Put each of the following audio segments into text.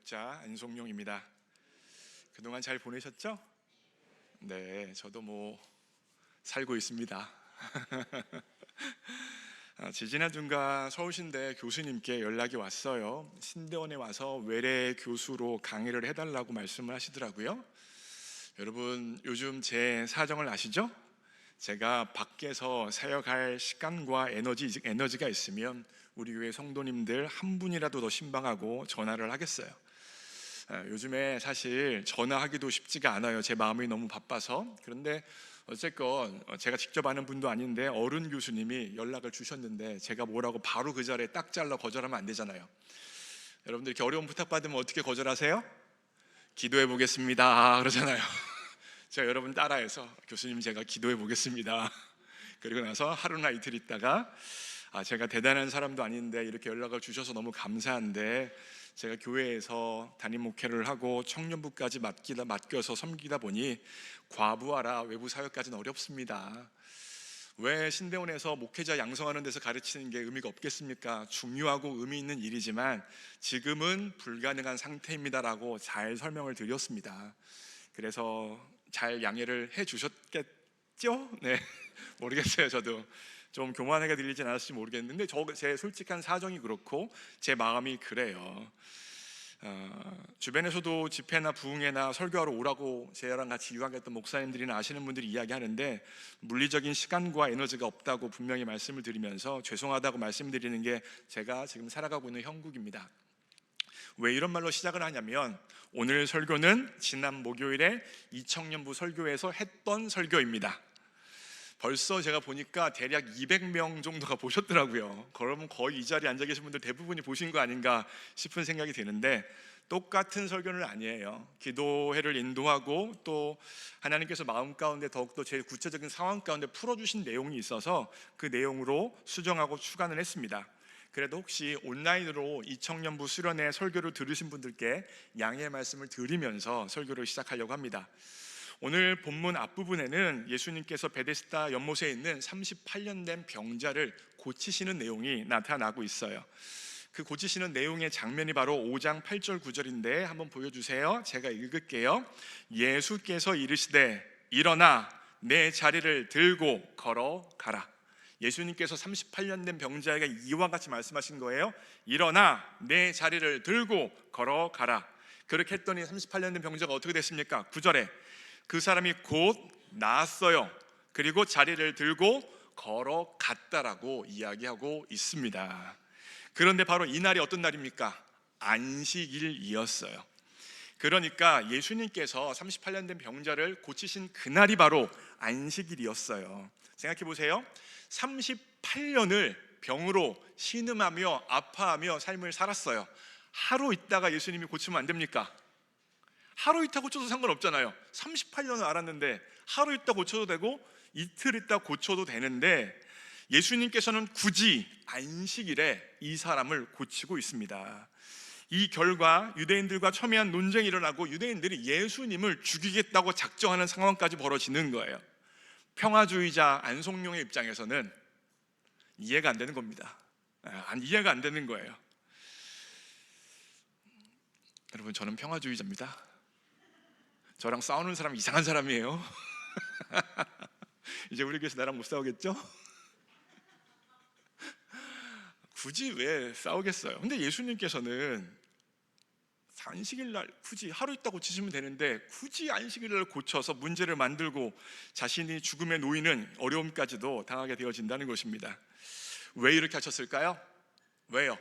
목자 안송용입니다. 그동안 잘 보내셨죠? 네, 저도 살고 있습니다. 지지난주인가 서울신대 교수님께 연락이 왔어요. 신대원에 와서 외래 교수로 강의를 해달라고 말씀을 하시더라고요. 여러분, 요즘 제 사정을 아시죠? 제가 밖에서 사역할 시간과 에너지가 있으면 우리 교회 성도님들 한 분이라도 더 신방하고 전화를 하겠어요. 요즘에 사실 전화하기도 쉽지가 않아요. 제 마음이 너무 바빠서. 그런데 어쨌건 제가 직접 아는 분도 아닌데 어른 교수님이 연락을 주셨는데 제가 뭐라고 바로 그 자리에 딱 잘라 거절하면 안 되잖아요. 여러분들 이렇게 어려운 부탁받으면 어떻게 거절하세요? 기도해 보겠습니다 그러잖아요. 제가 여러분 따라해서 교수님 제가 기도해 보겠습니다. 그리고 나서 하루나 이틀 있다가 제가 대단한 사람도 아닌데 이렇게 연락을 주셔서 너무 감사한데 제가 교회에서 담임 목회를 하고 청년부까지 맡겨서 섬기다 보니 과부하라 외부 사역까지는 어렵습니다. 왜 신대원에서 목회자 양성하는 데서 가르치는 게 의미가 없겠습니까? 중요하고 의미 있는 일이지만 지금은 불가능한 상태입니다라고 잘 설명을 드렸습니다. 그래서 잘 양해를 해 주셨겠죠? 네, 모르겠어요. 저도 좀 교만하게 들리진 않았을지 모르겠는데 제 솔직한 사정이 그렇고 제 마음이 그래요. 주변에서도 집회나 부흥회나 설교하러 오라고 저랑 같이 유학했던 목사님들이나 아시는 분들이 이야기하는데 물리적인 시간과 에너지가 없다고 분명히 말씀을 드리면서 죄송하다고 말씀드리는 게 제가 지금 살아가고 있는 형국입니다. 왜 이런 말로 시작을 하냐면 오늘 설교는 지난 목요일에 이청년부 설교에서 했던 설교입니다. 벌써 제가 보니까 대략 200명 정도가 보셨더라고요. 그러면 거의 이 자리에 앉아 계신 분들 대부분이 보신 거 아닌가 싶은 생각이 드는데 똑같은 설교는 아니에요. 기도회를 인도하고 또 하나님께서 마음 가운데 더욱더 제 구체적인 상황 가운데 풀어주신 내용이 있어서 그 내용으로 수정하고 추가를 했습니다. 그래도 혹시 온라인으로 이청년부 수련회 설교를 들으신 분들께 양해의 말씀을 드리면서 설교를 시작하려고 합니다. 오늘 본문 앞부분에는 예수님께서 베데스다 연못에 있는 38년 된 병자를 고치시는 내용이 나타나고 있어요. 그 고치시는 내용의 장면이 바로 5장 8절 9절인데 한번 보여주세요. 제가 읽을게요. 예수께서 이르시되 일어나 내 자리를 들고 걸어가라. 예수님께서 38년 된 병자에게 이와 같이 말씀하신 거예요. 일어나 내 자리를 들고 걸어가라. 그렇게 했더니 38년 된 병자가 어떻게 됐습니까? 9절에 그 사람이 곧 나았어요. 그리고 자리를 들고 걸어갔다라고 이야기하고 있습니다. 그런데 바로 이 날이 어떤 날입니까? 안식일이었어요. 그러니까 예수님께서 38년 된 병자를 고치신 그날이 바로 안식일이었어요. 생각해 보세요. 38년을 병으로 신음하며 아파하며 삶을 살았어요. 하루 있다가 예수님이 고치면 안 됩니까? 하루 있다 고쳐도 상관없잖아요. 38년을 알았는데 하루 있다 고쳐도 되고 이틀 있다 고쳐도 되는데 예수님께서는 굳이 안식일에 이 사람을 고치고 있습니다. 이 결과 유대인들과 첨예한 논쟁이 일어나고 유대인들이 예수님을 죽이겠다고 작정하는 상황까지 벌어지는 거예요. 평화주의자 안송용의 입장에서는 이해가 안 되는 겁니다. 이해가 안 되는 거예요. 여러분, 저는 평화주의자입니다. 저랑 싸우는 사람 이상한 사람이에요. 이제 우리 교회에서 나랑 못 싸우겠죠? 굳이 왜 싸우겠어요? 근데 예수님께서는 안식일날 굳이 하루 있다 고치시면 되는데 굳이 안식일날 고쳐서 문제를 만들고 자신이 죽음에 놓이는 어려움까지도 당하게 되어진다는 것입니다. 왜 이렇게 하셨을까요? 왜요?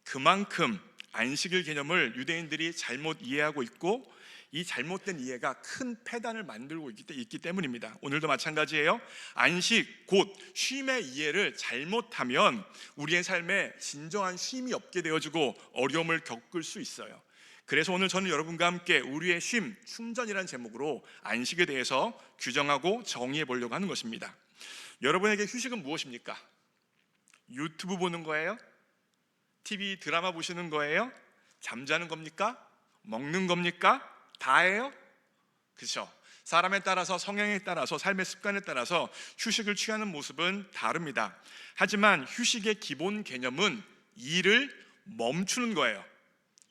그만큼 안식일 개념을 유대인들이 잘못 이해하고 있고 이 잘못된 이해가 큰 폐단을 만들고 있기 때문입니다. 오늘도 마찬가지예요. 안식, 곧 쉼의 이해를 잘못하면 우리의 삶에 진정한 쉼이 없게 되어지고 어려움을 겪을 수 있어요. 그래서 오늘 저는 여러분과 함께 우리의 쉼, 충전이라는 제목으로 안식에 대해서 규정하고 정의해 보려고 하는 것입니다. 여러분에게 휴식은 무엇입니까? 유튜브 보는 거예요? TV 드라마 보시는 거예요? 잠자는 겁니까? 먹는 겁니까? 다예요? 그렇죠? 사람에 따라서 성향에 따라서 삶의 습관에 따라서 휴식을 취하는 모습은 다릅니다. 하지만 휴식의 기본 개념은 일을 멈추는 거예요.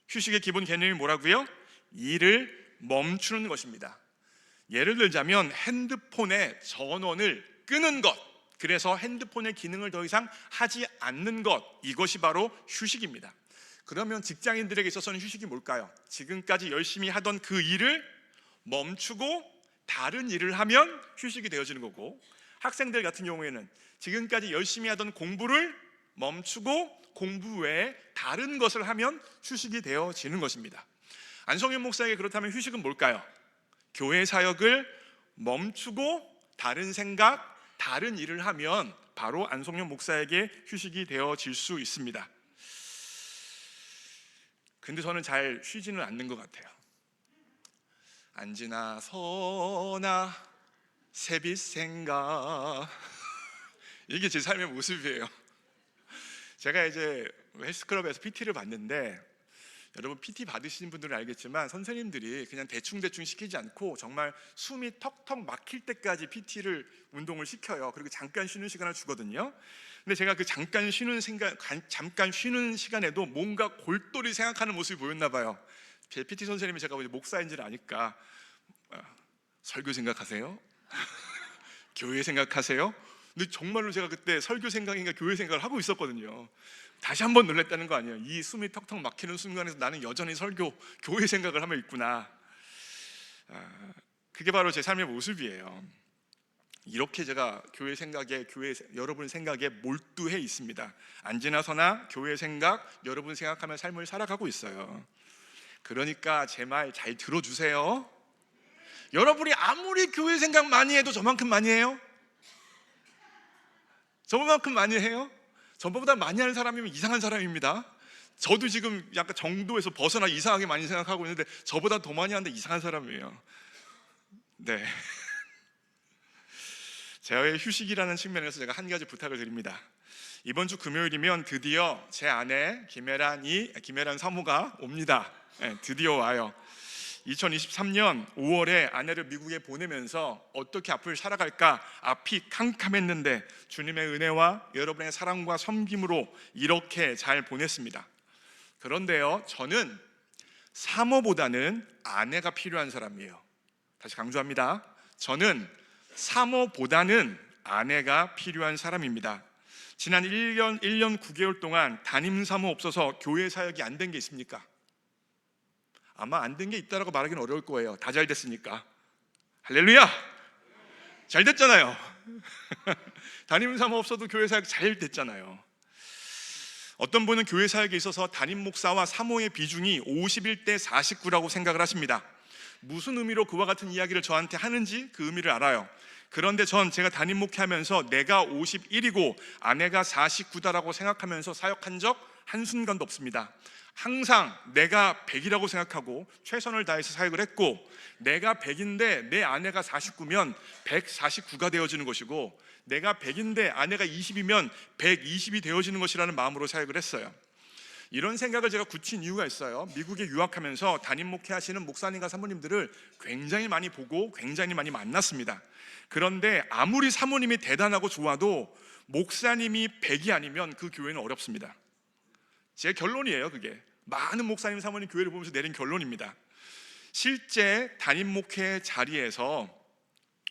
휴식의 기본 개념이 뭐라고요? 일을 멈추는 것입니다. 예를 들자면 핸드폰의 전원을 끄는 것, 그래서 핸드폰의 기능을 더 이상 하지 않는 것, 이것이 바로 휴식입니다. 그러면 직장인들에게 있어서는 휴식이 뭘까요? 지금까지 열심히 하던 그 일을 멈추고 다른 일을 하면 휴식이 되어지는 거고, 학생들 같은 경우에는 지금까지 열심히 하던 공부를 멈추고 공부 외에 다른 것을 하면 휴식이 되어지는 것입니다. 안성현 목사에게 그렇다면 휴식은 뭘까요? 교회 사역을 멈추고 다른 생각, 다른 일을 하면 바로 안성현 목사에게 휴식이 되어질 수 있습니다. 근데 저는 잘 쉬지는 않는 것 같아요. 앉으나 서나 새빛 생각, 이게 제 삶의 모습이에요. 제가 이제 헬스클럽에서 PT를 받는데, 여러분 PT 받으시는 분들은 알겠지만 선생님들이 그냥 대충 시키지 않고 정말 숨이 턱턱 막힐 때까지 PT를 운동을 시켜요. 그리고 잠깐 쉬는 시간을 주거든요. 근데 제가 그 잠깐 쉬는 시간에도 뭔가 골똘히 생각하는 모습이 보였나 봐요. 제 PT 선생님이 제가 목사인지를 아니까 설교 생각하세요? 교회 생각하세요? 근데 정말로 제가 그때 설교 생각인가 교회 생각을 하고 있었거든요. 다시 한번 놀랬다는 거 아니에요. 이 숨이 턱턱 막히는 순간에서 나는 여전히 설교, 교회 생각을 하고 있구나. 그게 바로 제 삶의 모습이에요. 이렇게 제가 교회 생각에, 여러분 생각에 몰두해 있습니다. 앉으나 서나 교회 생각, 여러분 생각하며 삶을 살아가고 있어요. 그러니까 제 말 잘 들어주세요. 여러분이 아무리 교회 생각 많이 해도 저만큼 많이 해요? 저만큼 많이 해요? 저보다 많이 하는 사람이면 이상한 사람입니다. 저도 지금 약간 정도에서 벗어나 이상하게 많이 생각하고 있는데 저보다 더 많이 하는데 이상한 사람이에요. 네. 제의 휴식이라는 측면에서 제가 한 가지 부탁을 드립니다. 이번 주 금요일이면 드디어 제 아내 김혜란 사모가 옵니다. 네, 드디어 와요. 2023년 5월에 아내를 미국에 보내면서 어떻게 앞을 살아갈까 앞이 캄캄했는데 주님의 은혜와 여러분의 사랑과 섬김으로 이렇게 잘 보냈습니다. 그런데요, 저는 사모보다는 아내가 필요한 사람이에요. 다시 강조합니다. 저는 사모보다는 아내가 필요한 사람입니다. 지난 1년 9개월 동안 담임 사모 없어서 교회 사역이 안 된 게 있습니까? 아마 안 된 게 있다라고 말하기는 어려울 거예요. 다 잘 됐으니까. 할렐루야! 잘 됐잖아요. 담임 사모 없어도 교회 사역 잘 됐잖아요. 어떤 분은 교회 사역에 있어서 담임 목사와 사모의 비중이 51대 49라고 생각을 하십니다. 무슨 의미로 그와 같은 이야기를 저한테 하는지 그 의미를 알아요. 그런데 제가 담임 목회하면서 내가 51이고 아내가 49다라고 생각하면서 사역한 적 한순간도 없습니다. 항상 내가 100이라고 생각하고 최선을 다해서 사역을 했고, 내가 100인데 내 아내가 49면 149가 되어지는 것이고, 내가 100인데 아내가 20이면 120이 되어지는 것이라는 마음으로 사역을 했어요. 이런 생각을 제가 굳힌 이유가 있어요. 미국에 유학하면서 담임 목회하시는 목사님과 사모님들을 굉장히 많이 보고 굉장히 많이 만났습니다. 그런데 아무리 사모님이 대단하고 좋아도 목사님이 100이 아니면 그 교회는 어렵습니다. 제 결론이에요. 그게 많은 목사님 사모님 교회를 보면서 내린 결론입니다. 실제 담임 목회 자리에서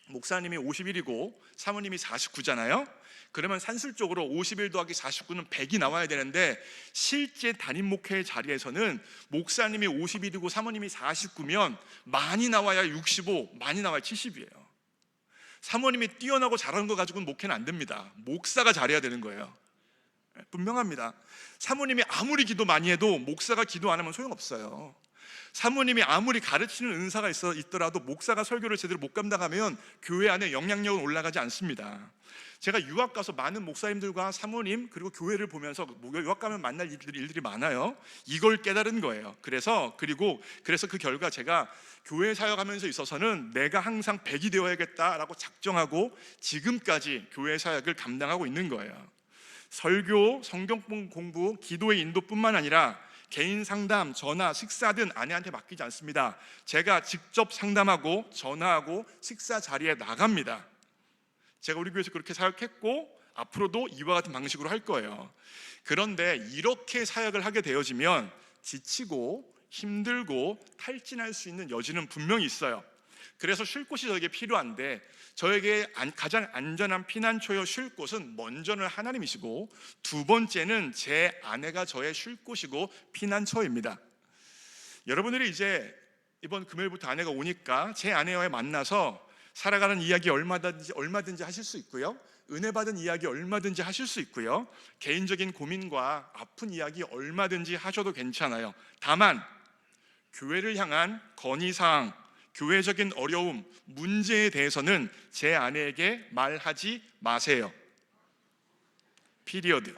목사님이 51이고 사모님이 49잖아요. 그러면 산술적으로 51 더하기 49는 100이 나와야 되는데, 실제 담임 목회 자리에서는 목사님이 51이고 사모님이 49면 많이 나와야 65, 많이 나와야 70이에요. 사모님이 뛰어나고 잘하는 거 가지고는 목회는 안 됩니다. 목사가 잘해야 되는 거예요. 분명합니다. 사모님이 아무리 기도 많이 해도 목사가 기도 안 하면 소용없어요. 사모님이 아무리 가르치는 은사가 있더라도 목사가 설교를 제대로 못 감당하면 교회 안에 영향력은 올라가지 않습니다. 제가 유학 가서 많은 목사님들과 사모님 그리고 교회를 보면서 유학 가면 만날 일들이 많아요. 이걸 깨달은 거예요. 그래서 그 결과 제가 교회 사역하면서 있어서는 내가 항상 100이 되어야겠다라고 작정하고 지금까지 교회 사역을 감당하고 있는 거예요. 설교, 성경 공부, 기도의 인도뿐만 아니라 개인 상담, 전화, 식사든 아내한테 맡기지 않습니다. 제가 직접 상담하고 전화하고 식사 자리에 나갑니다. 제가 우리 교회에서 그렇게 사역했고 앞으로도 이와 같은 방식으로 할 거예요. 그런데 이렇게 사역을 하게 되어지면 지치고 힘들고 탈진할 수 있는 여지는 분명히 있어요. 그래서 쉴 곳이 저에게 필요한데, 저에게 가장 안전한 피난처여 쉴 곳은 먼저는 하나님이시고, 두 번째는 제 아내가 저의 쉴 곳이고 피난처입니다. 여러분들이 이제 이번 금요일부터 아내가 오니까 제 아내와의 만나서 살아가는 이야기 얼마든지 하실 수 있고요, 은혜 받은 이야기 얼마든지 하실 수 있고요, 개인적인 고민과 아픈 이야기 얼마든지 하셔도 괜찮아요. 다만 교회를 향한 건의사항, 교회적인 어려움, 문제에 대해서는 제 아내에게 말하지 마세요. 피리어드.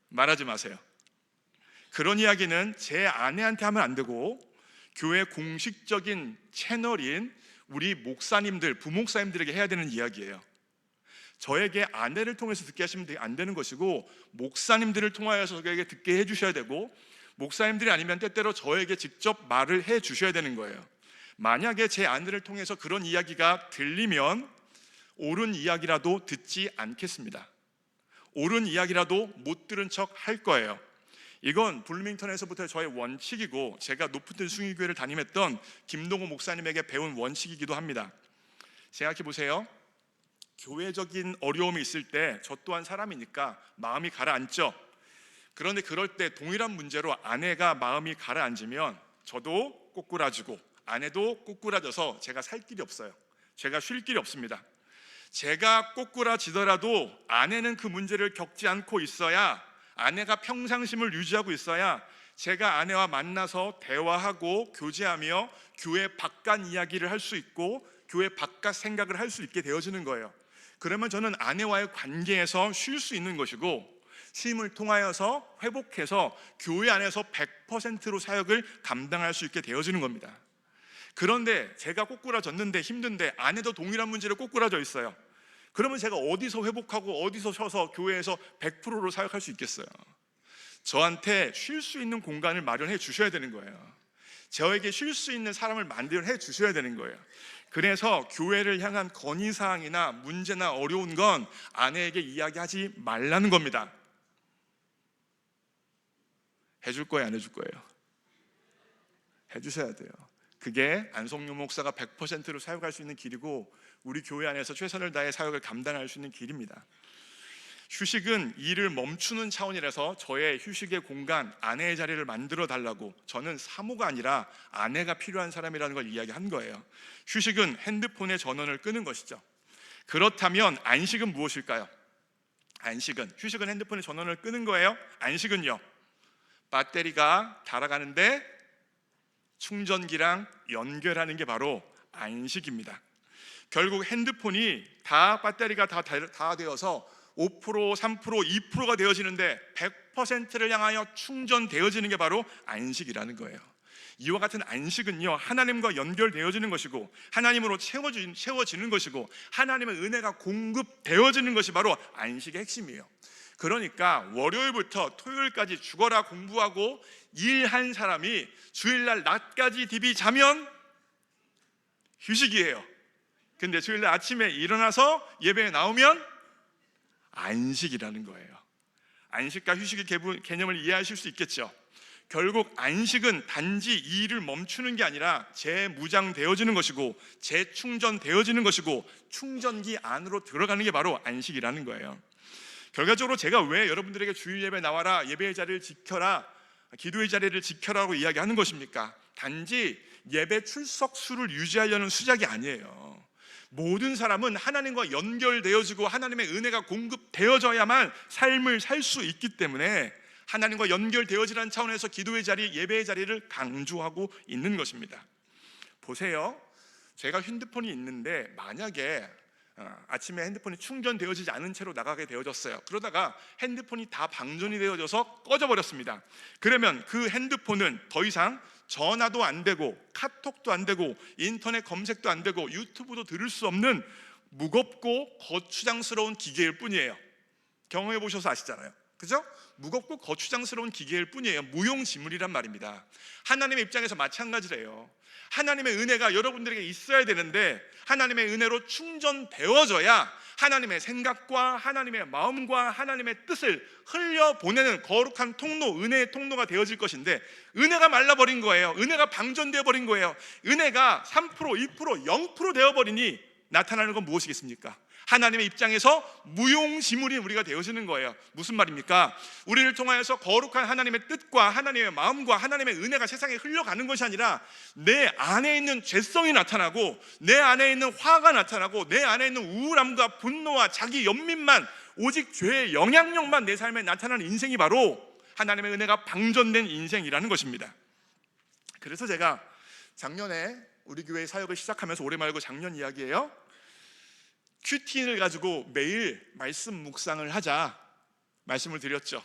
말하지 마세요. 그런 이야기는 제 아내한테 하면 안 되고, 교회 공식적인 채널인 우리 목사님들, 부목사님들에게 해야 되는 이야기예요. 저에게 아내를 통해서 듣게 하시면 안 되는 것이고, 목사님들을 통하여서 저에게 듣게 해주셔야 되고, 목사님들이 아니면 때때로 저에게 직접 말을 해주셔야 되는 거예요. 만약에 제 아내를 통해서 그런 이야기가 들리면 옳은 이야기라도 듣지 않겠습니다. 옳은 이야기라도 못 들은 척 할 거예요. 이건 블루밍턴에서부터 저의 원칙이고, 제가 높은 숭의교회를 담임했던 김동호 목사님에게 배운 원칙이기도 합니다. 생각해 보세요. 교회적인 어려움이 있을 때 저 또한 사람이니까 마음이 가라앉죠. 그런데 그럴 때 동일한 문제로 아내가 마음이 가라앉으면 저도 꼬꾸라지고 아내도 꼬꾸라져서 제가 살 길이 없어요. 제가 쉴 길이 없습니다. 제가 꼬꾸라지더라도 아내는 그 문제를 겪지 않고 있어야, 아내가 평상심을 유지하고 있어야 제가 아내와 만나서 대화하고 교제하며 교회 바깥 이야기를 할 수 있고 교회 바깥 생각을 할 수 있게 되어지는 거예요. 그러면 저는 아내와의 관계에서 쉴 수 있는 것이고, 쉼을 통하여서 회복해서 교회 안에서 100%로 사역을 감당할 수 있게 되어지는 겁니다. 그런데 제가 꼬꾸라졌는데 힘든데 아내도 동일한 문제로 꼬꾸라져 있어요. 그러면 제가 어디서 회복하고 어디서 쉬어서 교회에서 100%로 사역할 수 있겠어요? 저한테 쉴 수 있는 공간을 마련해 주셔야 되는 거예요. 저에게 쉴 수 있는 사람을 마련해 주셔야 되는 거예요. 그래서 교회를 향한 건의사항이나 문제나 어려운 건 아내에게 이야기하지 말라는 겁니다. 해줄 거예요, 안 해줄 거예요? 해주셔야 돼요. 그게 안성료 목사가 100%로 사역할 수 있는 길이고, 우리 교회 안에서 최선을 다해 사역을 감당할 수 있는 길입니다. 휴식은 일을 멈추는 차원이라서 저의 휴식의 공간, 아내의 자리를 만들어 달라고, 저는 사모가 아니라 아내가 필요한 사람이라는 걸 이야기한 거예요. 휴식은 핸드폰의 전원을 끄는 것이죠. 그렇다면 안식은 무엇일까요? 휴식은 핸드폰의 전원을 끄는 거예요. 안식은요, 배터리가 닳아가는데 충전기랑 연결하는 게 바로 안식입니다. 결국 핸드폰이 배터리가 다 되어서 5%, 3%, 2%가 되어지는데 100%를 향하여 충전되어지는 게 바로 안식이라는 거예요. 이와 같은 안식은요, 하나님과 연결되어지는 것이고, 하나님으로 채워지는 것이고, 하나님의 은혜가 공급되어지는 것이 바로 안식의 핵심이에요. 그러니까 월요일부터 토요일까지 죽어라 공부하고 일한 사람이 주일날 낮까지 디비 자면 휴식이에요. 근데 주일날 아침에 일어나서 예배에 나오면 안식이라는 거예요. 안식과 휴식의 개념을 이해하실 수 있겠죠. 결국 안식은 단지 이 일을 멈추는 게 아니라 재무장되어지는 것이고, 재충전되어지는 것이고, 충전기 안으로 들어가는 게 바로 안식이라는 거예요. 결과적으로 제가 왜 여러분들에게 주일 예배 나와라, 예배의 자리를 지켜라, 기도의 자리를 지켜라고 이야기하는 것입니까? 단지 예배 출석 수를 유지하려는 수작이 아니에요. 모든 사람은 하나님과 연결되어지고 하나님의 은혜가 공급되어져야만 삶을 살 수 있기 때문에 하나님과 연결되어지라는 차원에서 기도의 자리, 예배의 자리를 강조하고 있는 것입니다. 보세요, 제가 핸드폰이 있는데 만약에 아침에 핸드폰이 충전되어지지 않은 채로 나가게 되어졌어요. 그러다가 핸드폰이 다 방전이 되어져서 꺼져버렸습니다. 그러면 그 핸드폰은 더 이상 전화도 안 되고 카톡도 안 되고 인터넷 검색도 안 되고 유튜브도 들을 수 없는 무겁고 거추장스러운 기계일 뿐이에요. 경험해 보셔서 아시잖아요, 그죠? 무겁고 거추장스러운 기계일 뿐이에요. 무용지물이란 말입니다. 하나님의 입장에서 마찬가지래요. 하나님의 은혜가 여러분들에게 있어야 되는데, 하나님의 은혜로 충전되어져야 하나님의 생각과 하나님의 마음과 하나님의 뜻을 흘려보내는 거룩한 통로, 은혜의 통로가 되어질 것인데, 은혜가 말라버린 거예요. 은혜가 방전되어 버린 거예요. 은혜가 3%, 2%, 0% 되어버리니 나타나는 건 무엇이겠습니까? 하나님의 입장에서 무용지물인 우리가 되어지는 거예요. 무슨 말입니까? 우리를 통하여서 거룩한 하나님의 뜻과 하나님의 마음과 하나님의 은혜가 세상에 흘러가는 것이 아니라 내 안에 있는 죄성이 나타나고, 내 안에 있는 화가 나타나고, 내 안에 있는 우울함과 분노와 자기 연민만, 오직 죄의 영향력만 내 삶에 나타나는 인생이 바로 하나님의 은혜가 방전된 인생이라는 것입니다. 그래서 제가 작년에 우리 교회 사역을 시작하면서, 올해 말고 작년 이야기예요, 큐티인을 가지고 매일 말씀 묵상을 하자 말씀을 드렸죠.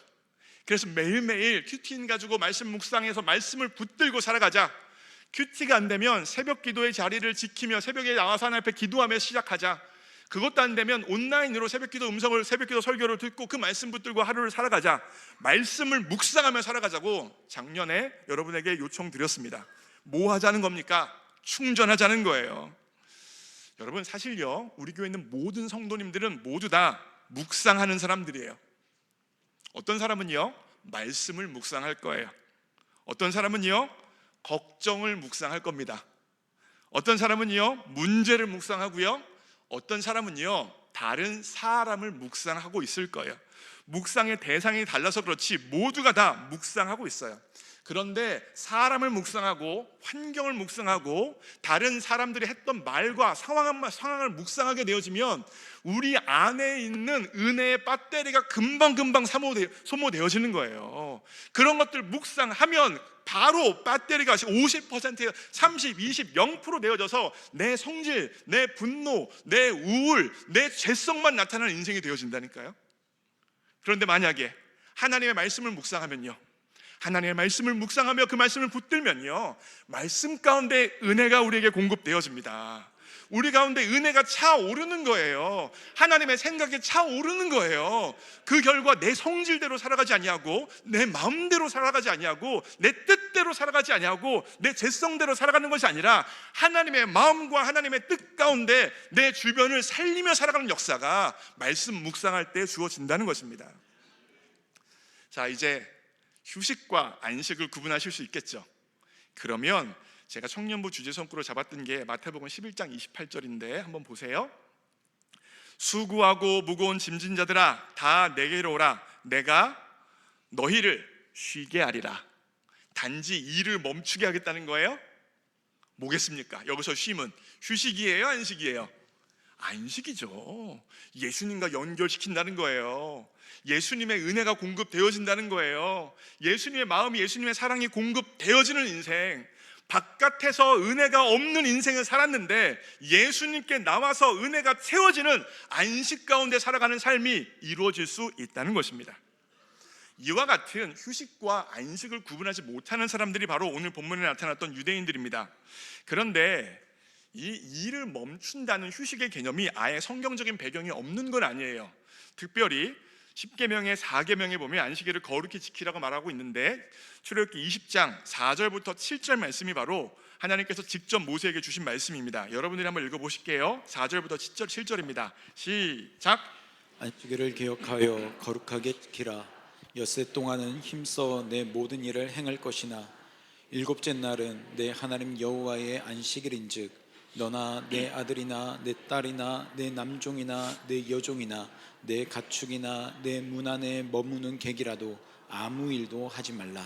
그래서 매일매일 큐티인 가지고 말씀 묵상해서 말씀을 붙들고 살아가자. 큐티가 안 되면 새벽 기도의 자리를 지키며 새벽에 나와서 하나님 앞에 기도하며 시작하자. 그것도 안 되면 온라인으로 새벽 기도 음성을, 새벽 기도 설교를 듣고 그 말씀 붙들고 하루를 살아가자. 말씀을 묵상하며 살아가자고 작년에 여러분에게 요청드렸습니다. 뭐 하자는 겁니까? 충전하자는 거예요. 여러분, 사실요, 우리 교회에 있는 모든 성도님들은 모두 다 묵상하는 사람들이에요. 어떤 사람은요, 말씀을 묵상할 거예요. 어떤 사람은요, 걱정을 묵상할 겁니다. 어떤 사람은요, 문제를 묵상하고요, 어떤 사람은요, 다른 사람을 묵상하고 있을 거예요. 묵상의 대상이 달라서 그렇지 모두가 다 묵상하고 있어요. 그런데 사람을 묵상하고 환경을 묵상하고 다른 사람들이 했던 말과 상황을 묵상하게 되어지면 우리 안에 있는 은혜의 배터리가 금방금방 소모되어지는 거예요. 그런 것들 묵상하면 바로 배터리가 50%, 30, 20, 0% 되어져서 내 성질, 내 분노, 내 우울, 내 죄성만 나타나는 인생이 되어진다니까요. 그런데 만약에 하나님의 말씀을 묵상하면요, 하나님의 말씀을 묵상하며 그 말씀을 붙들면요, 말씀 가운데 은혜가 우리에게 공급되어집니다. 우리 가운데 은혜가 차오르는 거예요. 하나님의 생각이 차오르는 거예요. 그 결과 내 성질대로 살아가지 아니하고, 내 마음대로 살아가지 아니하고, 내 뜻대로 살아가지 아니하고, 내 죄성대로 살아가는 것이 아니라 하나님의 마음과 하나님의 뜻 가운데 내 주변을 살리며 살아가는 역사가 말씀 묵상할 때 주어진다는 것입니다. 자, 이제 휴식과 안식을 구분하실 수 있겠죠. 그러면 제가 청년부 주제 성구로 잡았던 게 마태복음 11장 28절인데 한번 보세요. 수고하고 무거운 짐진 자들아 다 내게로 오라. 내가 너희를 쉬게 하리라. 단지 일을 멈추게 하겠다는 거예요? 뭐겠습니까? 여기서 쉼은 휴식이에요, 안식이에요? 안식이죠. 예수님과 연결시킨다는 거예요. 예수님의 은혜가 공급되어진다는 거예요. 예수님의 마음이, 예수님의 사랑이 공급되어지는 인생, 바깥에서 은혜가 없는 인생을 살았는데 예수님께 나와서 은혜가 채워지는 안식 가운데 살아가는 삶이 이루어질 수 있다는 것입니다. 이와 같은 휴식과 안식을 구분하지 못하는 사람들이 바로 오늘 본문에 나타났던 유대인들입니다. 그런데 이 일을 멈춘다는 휴식의 개념이 아예 성경적인 배경이 없는 건 아니에요. 특별히 10계명의 4계명에 보면 안식일을 거룩히 지키라고 말하고 있는데, 출애굽기 20장 4절부터 7절 말씀이 바로 하나님께서 직접 모세에게 주신 말씀입니다. 여러분들이 한번 읽어보실게요. 4절부터 7절입니다. 시작. 안식일을 기억하여 거룩하게 지키라. 엿새 동안은 힘써 내 모든 일을 행할 것이나 일곱째 날은 내 하나님 여호와의 안식일인즉 너나 내 아들이나 내 딸이나 내 남종이나 내 여종이나 내 가축이나 내 문 안에 머무는 객이라도 아무 일도 하지 말라.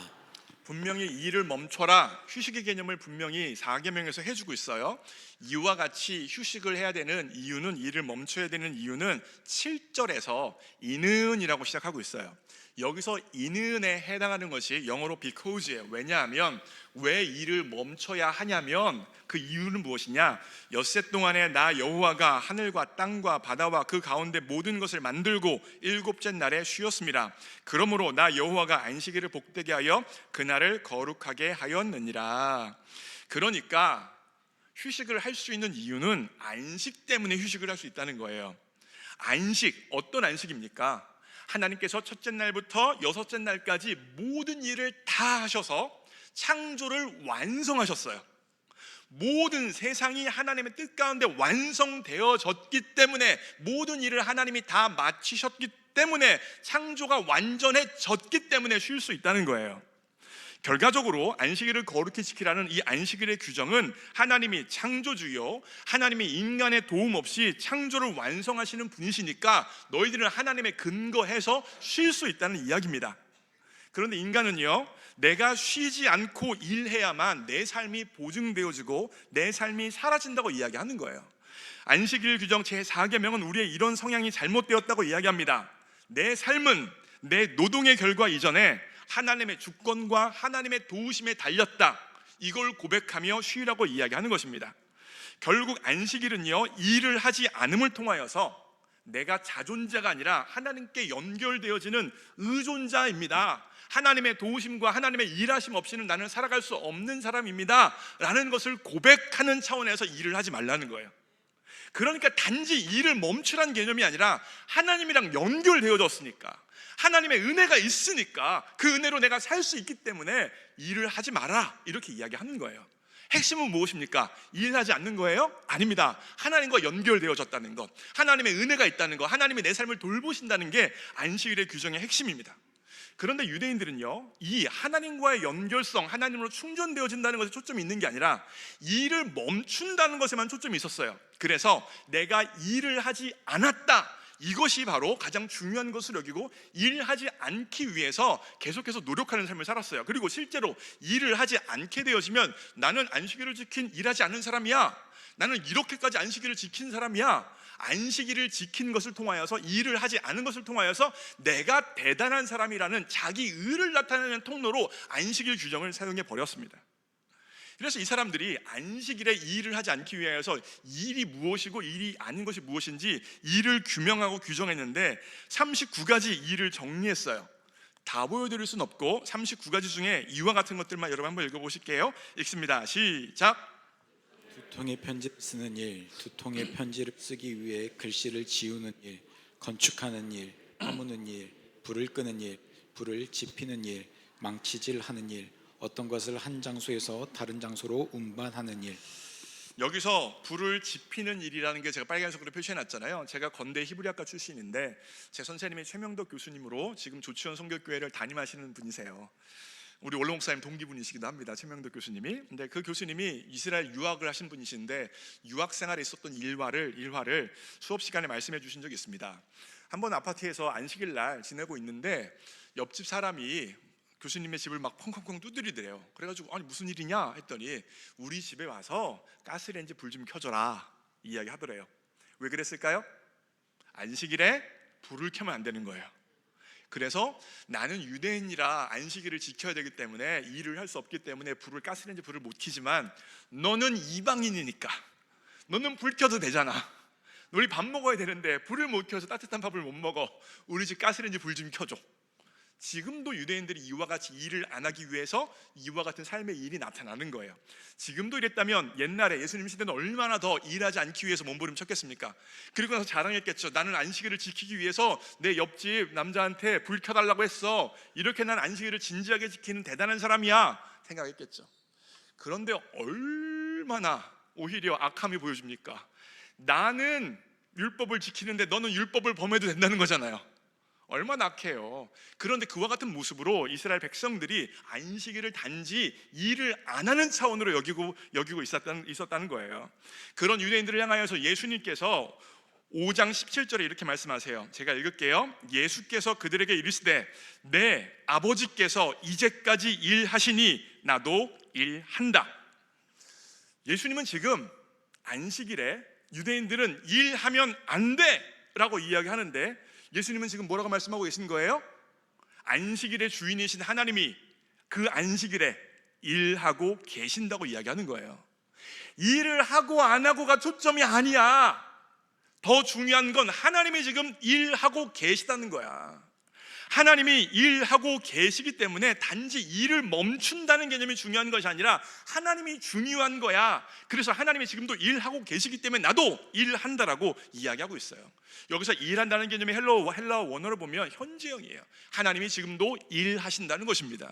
분명히 일을 멈춰라, 휴식의 개념을 분명히 4계명에서 해주고 있어요. 이와 같이 휴식을 해야 되는 이유는, 일을 멈춰야 되는 이유는 7절에서 이는이라고 시작하고 있어요. 여기서 이는에 해당하는 것이 영어로 because예요. 왜냐하면 왜 일을 멈춰야 하냐면 그 이유는 무엇이냐? 엿새 동안에 나 여호와가 하늘과 땅과 바다와 그 가운데 모든 것을 만들고 일곱째 날에 쉬었습니다. 그러므로 나 여호와가 안식일을 복되게 하여 그날을 거룩하게 하였느니라. 그러니까 휴식을 할 수 있는 이유는 안식 때문에 휴식을 할 수 있다는 거예요. 안식, 어떤 안식입니까? 하나님께서 첫째 날부터 여섯째 날까지 모든 일을 다 하셔서 창조를 완성하셨어요. 모든 세상이 하나님의 뜻 가운데 완성되어졌기 때문에, 모든 일을 하나님이 다 마치셨기 때문에, 창조가 완전해졌기 때문에 쉴 수 있다는 거예요. 결과적으로 안식일을 거룩히 지키라는 이 안식일의 규정은 하나님이 창조주요, 하나님이 인간의 도움 없이 창조를 완성하시는 분이시니까 너희들은 하나님의 근거해서 쉴 수 있다는 이야기입니다. 그런데 인간은요, 내가 쉬지 않고 일해야만 내 삶이 보증되어지고 내 삶이 사라진다고 이야기하는 거예요. 안식일 규정 제4계명은 우리의 이런 성향이 잘못되었다고 이야기합니다. 내 삶은 내 노동의 결과 이전에 하나님의 주권과 하나님의 도우심에 달렸다, 이걸 고백하며 쉬라고 이야기하는 것입니다. 결국 안식일은요, 일을 하지 않음을 통하여서 내가 자존자가 아니라 하나님께 연결되어지는 의존자입니다. 하나님의 도우심과 하나님의 일하심 없이는 나는 살아갈 수 없는 사람입니다 라는 것을 고백하는 차원에서 일을 하지 말라는 거예요. 그러니까 단지 일을 멈추라는 개념이 아니라 하나님이랑 연결되어졌으니까, 하나님의 은혜가 있으니까 그 은혜로 내가 살 수 있기 때문에 일을 하지 마라, 이렇게 이야기하는 거예요. 핵심은 무엇입니까? 일하지 않는 거예요? 아닙니다. 하나님과 연결되어졌다는 것, 하나님의 은혜가 있다는 것, 하나님이 내 삶을 돌보신다는 게 안식일의 규정의 핵심입니다. 그런데 유대인들은요, 이 하나님과의 연결성, 하나님으로 충전되어진다는 것에 초점이 있는 게 아니라 일을 멈춘다는 것에만 초점이 있었어요. 그래서 내가 일을 하지 않았다, 이것이 바로 가장 중요한 것을 여기고 일하지 않기 위해서 계속해서 노력하는 삶을 살았어요. 그리고 실제로 일을 하지 않게 되어지면 나는 안식일을 지킨 일하지 않는 사람이야, 나는 이렇게까지 안식일을 지킨 사람이야, 안식일을 지킨 것을 통하여서, 일을 하지 않은 것을 통하여서 내가 대단한 사람이라는 자기 의를 나타내는 통로로 안식일 규정을 사용해 버렸습니다. 그래서 이 사람들이 안식일에 일을 하지 않기 위해서 일이 무엇이고 일이 아닌 것이 무엇인지 일을 규명하고 규정했는데 39가지 일을 정리했어요. 다 보여드릴 수는 없고 39가지 중에 이와 같은 것들만 여러분 한번 읽어보실게요. 읽습니다. 시작. 두 통의 편지를 쓰는 일, 두 통의 편지를 쓰기 위해 글씨를 지우는 일, 건축하는 일, 퍼무는 일, 불을 끄는 일, 불을 지피는 일, 망치질하는 일, 어떤 것을 한 장소에서 다른 장소로 운반하는 일. 여기서 불을 지피는 일이라는 게 제가 빨간색으로 표시해놨잖아요. 제가 건대 히브리학과 출신인데 제 선생님이 최명덕 교수님으로 지금 조치원 성결교회를 담임하시는 분이세요. 우리 원로 목사님 동기분이시기도 합니다, 최명덕 교수님이. 근데 그 교수님이 이스라엘 유학을 하신 분이신데 유학 생활에 있었던 일화를 수업 시간에 말씀해 주신 적이 있습니다. 한번 아파트에서 안식일 날 지내고 있는데 옆집 사람이 교수님의 집을 막 콩콩콩 두드리더래요. 그래가지고 아니 무슨 일이냐 했더니 우리 집에 와서 가스레인지 불 좀 켜줘라, 이야기 하더래요. 왜 그랬을까요? 안식일에 불을 켜면 안 되는 거예요. 그래서 나는 유대인이라 안식일을 지켜야 되기 때문에 일을 할 수 없기 때문에 가스레인지 불을 못 켜지만 너는 이방인이니까 너는 불 켜도 되잖아. 우리 밥 먹어야 되는데 불을 못 켜서 따뜻한 밥을 못 먹어. 우리 집 가스레인지 불 좀 켜줘. 지금도 유대인들이 이와 같이 일을 안 하기 위해서 이와 같은 삶의 일이 나타나는 거예요. 지금도 이랬다면 옛날에 예수님 시대는 얼마나 더 일하지 않기 위해서 몸부림쳤겠습니까? 그리고 나서 자랑했겠죠. 나는 안식일을 지키기 위해서 내 옆집 남자한테 불 켜달라고 했어. 이렇게 난 안식일을 진지하게 지키는 대단한 사람이야 생각했겠죠. 그런데 얼마나 오히려 악함이 보여집니까? 나는 율법을 지키는데 너는 율법을 범해도 된다는 거잖아요. 얼마나 악해요. 그런데 그와 같은 모습으로 이스라엘 백성들이 안식일을 단지 일을 안 하는 차원으로 여기고 있었다는 거예요. 그런 유대인들을 향하여서 예수님께서 5장 17절에 이렇게 말씀하세요. 제가 읽을게요. 예수께서 그들에게 이르시되 내 아버지께서 이제까지 일하시니 나도 일한다. 예수님은 지금 안식일에 유대인들은 일하면 안 돼 라고 이야기하는데 예수님은 지금 뭐라고 말씀하고 계신 거예요? 안식일의 주인이신 하나님이 그 안식일에 일하고 계신다고 이야기하는 거예요. 일을 하고 안 하고가 초점이 아니야. 더 중요한 건 하나님이 지금 일하고 계시다는 거야. 하나님이 일하고 계시기 때문에 단지 일을 멈춘다는 개념이 중요한 것이 아니라 하나님이 중요한 거야. 그래서 하나님이 지금도 일하고 계시기 때문에 나도 일한다라고 이야기하고 있어요. 여기서 일한다는 개념이 헬라어 원어로 보면 현재형이에요. 하나님이 지금도 일하신다는 것입니다.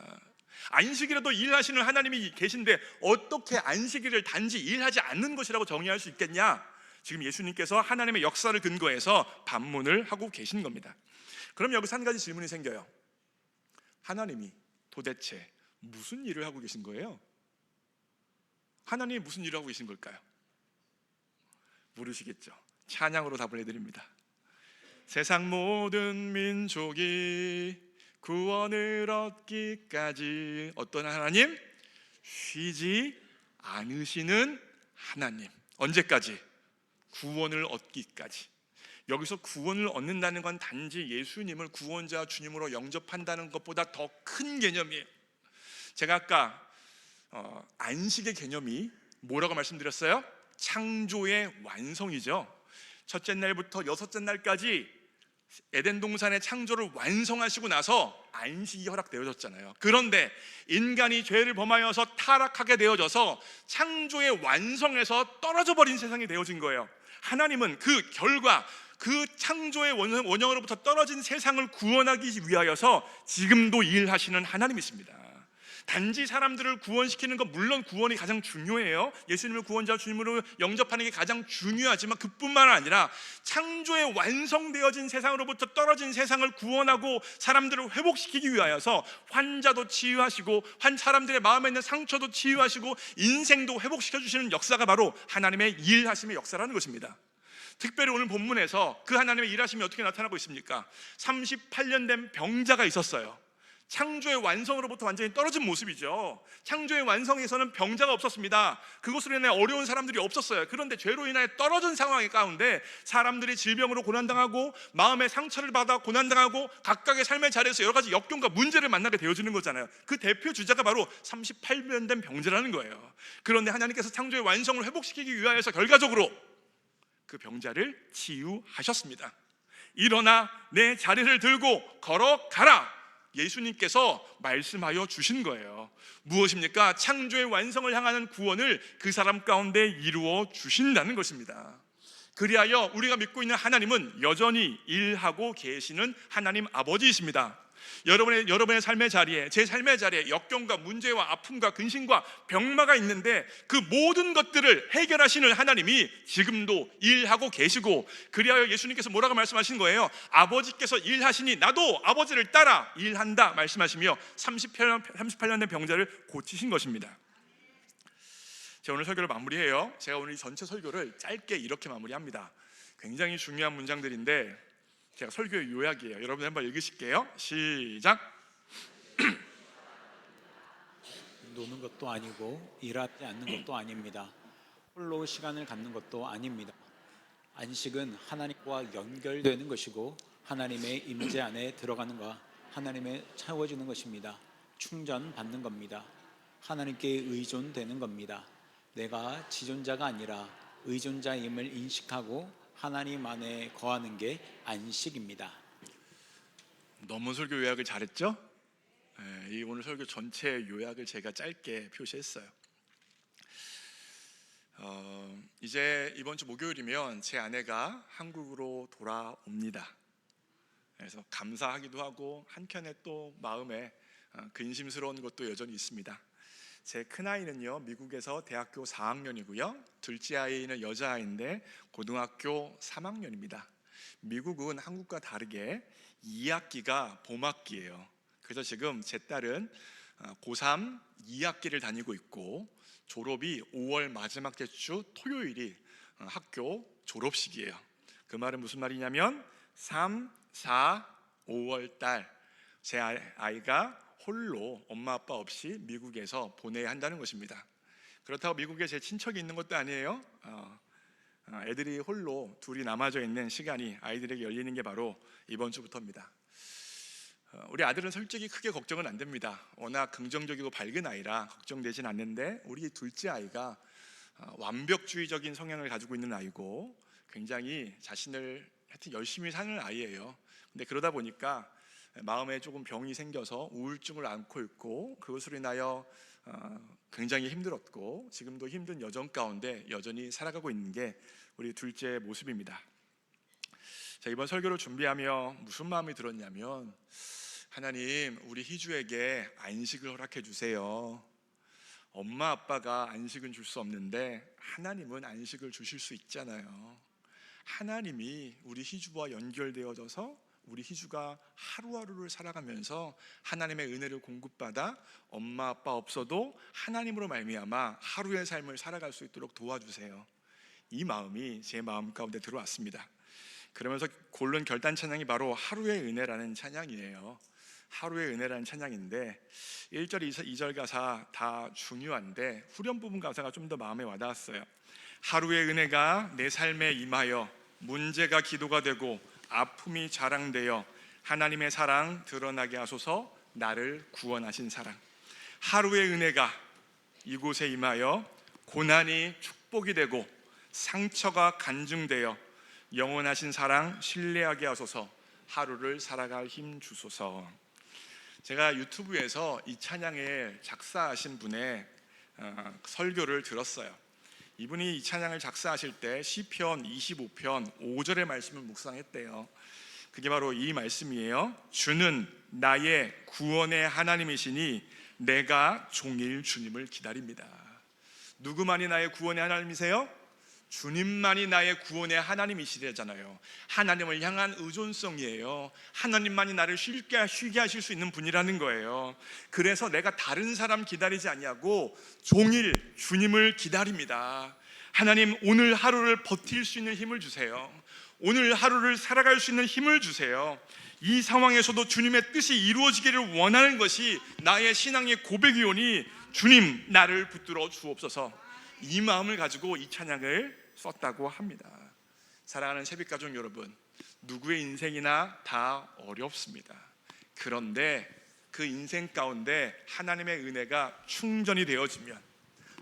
안식일에도 일하시는 하나님이 계신데 어떻게 안식일을 단지 일하지 않는 것이라고 정의할 수 있겠냐? 지금 예수님께서 하나님의 역사를 근거해서 반문을 하고 계신 겁니다. 그럼 여기서 한 가지 질문이 생겨요. 하나님이 도대체 무슨 일을 하고 계신 거예요? 하나님이 무슨 일을 하고 계신 걸까요? 모르시겠죠? 찬양으로 답을 해드립니다. 세상 모든 민족이 구원을 얻기까지 어떤 하나님? 쉬지 않으시는 하나님. 언제까지? 구원을 얻기까지. 여기서 구원을 얻는다는 건 단지 예수님을 구원자 주님으로 영접한다는 것보다 더 큰 개념이에요. 제가 아까 안식의 개념이 뭐라고 말씀드렸어요? 창조의 완성이죠. 첫째 날부터 여섯째 날까지 에덴 동산의 창조를 완성하시고 나서 안식이 허락되어졌잖아요. 그런데 인간이 죄를 범하여서 타락하게 되어져서 창조의 완성에서 떨어져 버린 세상이 되어진 거예요. 하나님은 그 결과, 그 창조의 원형으로부터 떨어진 세상을 구원하기 위하여서 지금도 일하시는 하나님이십니다. 단지 사람들을 구원시키는 것, 물론 구원이 가장 중요해요. 예수님을 구원자 주님으로 영접하는 게 가장 중요하지만 그뿐만 아니라 창조의 완성되어진 세상으로부터 떨어진 세상을 구원하고 사람들을 회복시키기 위하여서 환자도 치유하시고 사람들의 마음에 있는 상처도 치유하시고 인생도 회복시켜 주시는 역사가 바로 하나님의 일하심의 역사라는 것입니다. 특별히 오늘 본문에서 그 하나님의 일하심이 어떻게 나타나고 있습니까? 38년 된 병자가 있었어요. 창조의 완성으로부터 완전히 떨어진 모습이죠. 창조의 완성에서는 병자가 없었습니다. 그것으로 인해 어려운 사람들이 없었어요. 그런데 죄로 인해 떨어진 상황 가운데 사람들이 질병으로 고난당하고 마음의 상처를 받아 고난당하고 각각의 삶의 자리에서 여러 가지 역경과 문제를 만나게 되어지는 거잖아요. 그 대표 주자가 바로 38년 된 병자라는 거예요. 그런데 하나님께서 창조의 완성을 회복시키기 위하여서 결과적으로 그 병자를 치유하셨습니다. 일어나 내 자리를 들고 걸어가라, 예수님께서 말씀하여 주신 거예요. 무엇입니까? 창조의 완성을 향하는 구원을 그 사람 가운데 이루어 주신다는 것입니다. 그리하여 우리가 믿고 있는 하나님은 여전히 일하고 계시는 하나님 아버지이십니다. 여러분의 삶의 자리에, 제 삶의 자리에 역경과 문제와 아픔과 근심과 병마가 있는데 그 모든 것들을 해결하시는 하나님이 지금도 일하고 계시고, 그리하여 예수님께서 뭐라고 말씀하신 거예요? 아버지께서 일하시니 나도 아버지를 따라 일한다 말씀하시며 38년 된 병자를 고치신 것입니다. 제가 오늘 설교를 마무리해요. 제가 오늘 이 전체 설교를 짧게 이렇게 마무리합니다. 굉장히 중요한 문장들인데 제가 설교의 요약이에요. 여러분 한번 읽으실게요. 시작. 노는 것도 아니고 일하지 않는 것도 아닙니다. 홀로 시간을 갖는 것도 아닙니다. 안식은 하나님과 연결되는 것이고 하나님의 임재 안에 들어가는 것과 하나님의 채워주는 것입니다. 충전받는 겁니다. 하나님께 의존되는 겁니다. 내가 지존자가 아니라 의존자임을 인식하고 하나님 안에 거하는 게 안식입니다. 너무 설교 요약을 잘했죠? 이 오늘 설교 전체 요약을 제가 짧게 표시했어요. 이제 이번 주 목요일이면 제 아내가 한국으로 돌아옵니다. 그래서 감사하기도 하고 한켠에 또 마음에 근심스러운 것도 여전히 있습니다. 제 큰아이는요 미국에서 대학교 4학년이고요 둘째 아이는 여자아이인데 고등학교 3학년입니다 미국은 한국과 다르게 2학기가 봄학기예요. 그래서 지금 제 딸은 고3 2학기를 다니고 있고 졸업이 5월 마지막 주 토요일이 학교 졸업식이에요. 그 말은 무슨 말이냐면 3, 4, 5월 달 제 아이가 홀로 엄마 아빠 없이 미국에서 보내야 한다는 것입니다. 그렇다고 미국에 제 친척이 있는 것도 아니에요. 애들이 홀로 둘이 남아져 있는 시간이 아이들에게 열리는 게 바로 이번 주부터입니다. 우리 아들은 솔직히 크게 걱정은 안 됩니다. 워낙 긍정적이고 밝은 아이라 걱정되진 않는데 우리 둘째 아이가 완벽주의적인 성향을 가지고 있는 아이고 굉장히 자신을 하여튼 열심히 사는 아이예요. 근데 그러다 보니까 마음에 조금 병이 생겨서 우울증을 앓고 있고 그것으로 인하여 굉장히 힘들었고 지금도 힘든 여정 가운데 여전히 살아가고 있는 게 우리 둘째 모습입니다. 자, 이번 설교를 준비하며 무슨 마음이 들었냐면 하나님, 우리 희주에게 안식을 허락해 주세요. 엄마 아빠가 안식은 줄 수 없는데 하나님은 안식을 주실 수 있잖아요. 하나님이 우리 희주와 연결되어져서 우리 희주가 하루하루를 살아가면서 하나님의 은혜를 공급받아 엄마 아빠 없어도 하나님으로 말미암아 하루의 삶을 살아갈 수 있도록 도와주세요. 이 마음이 제 마음 가운데 들어왔습니다. 그러면서 고른 결단 찬양이 바로 하루의 은혜라는 찬양이에요. 하루의 은혜라는 찬양인데 1절, 2절 가사 다 중요한데 후렴 부분 가사가 좀 더 마음에 와닿았어요. 하루의 은혜가 내 삶에 임하여 문제가 기도가 되고 아픔이 자랑되어 하나님의 사랑 드러나게 하소서. 나를 구원하신 사랑. 하루의 은혜가 이곳에 임하여 고난이 축복이 되고 상처가 간증되어 영원하신 사랑 신뢰하게 하소서. 하루를 살아갈 힘 주소서. 제가 유튜브에서 이 찬양을 작사하신 분의 설교를 들었어요. 이분이 이 찬양을 작사하실 때 시편 25편 5절의 말씀을 묵상했대요. 그게 바로 이 말씀이에요. 주는 나의 구원의 하나님이시니 내가 종일 주님을 기다립니다. 누구만이 나의 구원의 하나님이세요? 주님만이 나의 구원의 하나님이시래잖아요. 하나님을 향한 의존성이에요. 하나님만이 나를 쉬게 하실 수 있는 분이라는 거예요. 그래서 내가 다른 사람 기다리지 않냐고 종일 주님을 기다립니다. 하나님, 오늘 하루를 버틸 수 있는 힘을 주세요. 오늘 하루를 살아갈 수 있는 힘을 주세요. 이 상황에서도 주님의 뜻이 이루어지기를 원하는 것이 나의 신앙의 고백이오니 주님, 나를 붙들어 주옵소서. 이 마음을 가지고 이 찬양을 썼다고 합니다. 사랑하는 새벽가족 여러분, 누구의 인생이나 다 어렵습니다. 그런데 그 인생 가운데 하나님의 은혜가 충전이 되어지면,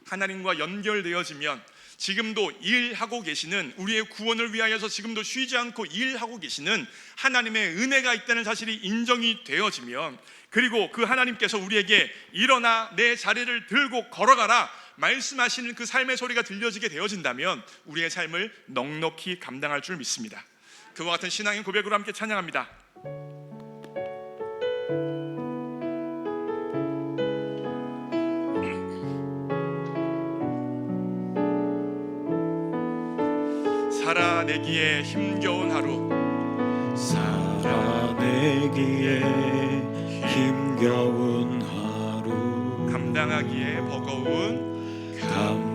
하나님과 연결되어지면 지금도 일하고 계시는, 우리의 구원을 위하여서 지금도 쉬지 않고 일하고 계시는 하나님의 은혜가 있다는 사실이 인정이 되어지면, 그리고 그 하나님께서 우리에게 일어나 내 자리를 들고 걸어가라 말씀하시는 그 삶의 소리가 들려지게 되어진다면 우리의 삶을 넉넉히 감당할 줄 믿습니다. 그와 같은 신앙의 고백으로 함께 찬양합니다. 살아내기에 힘겨운 하루, 살아내기에 힘겨운 하루, 감당하기에 버거운 하루,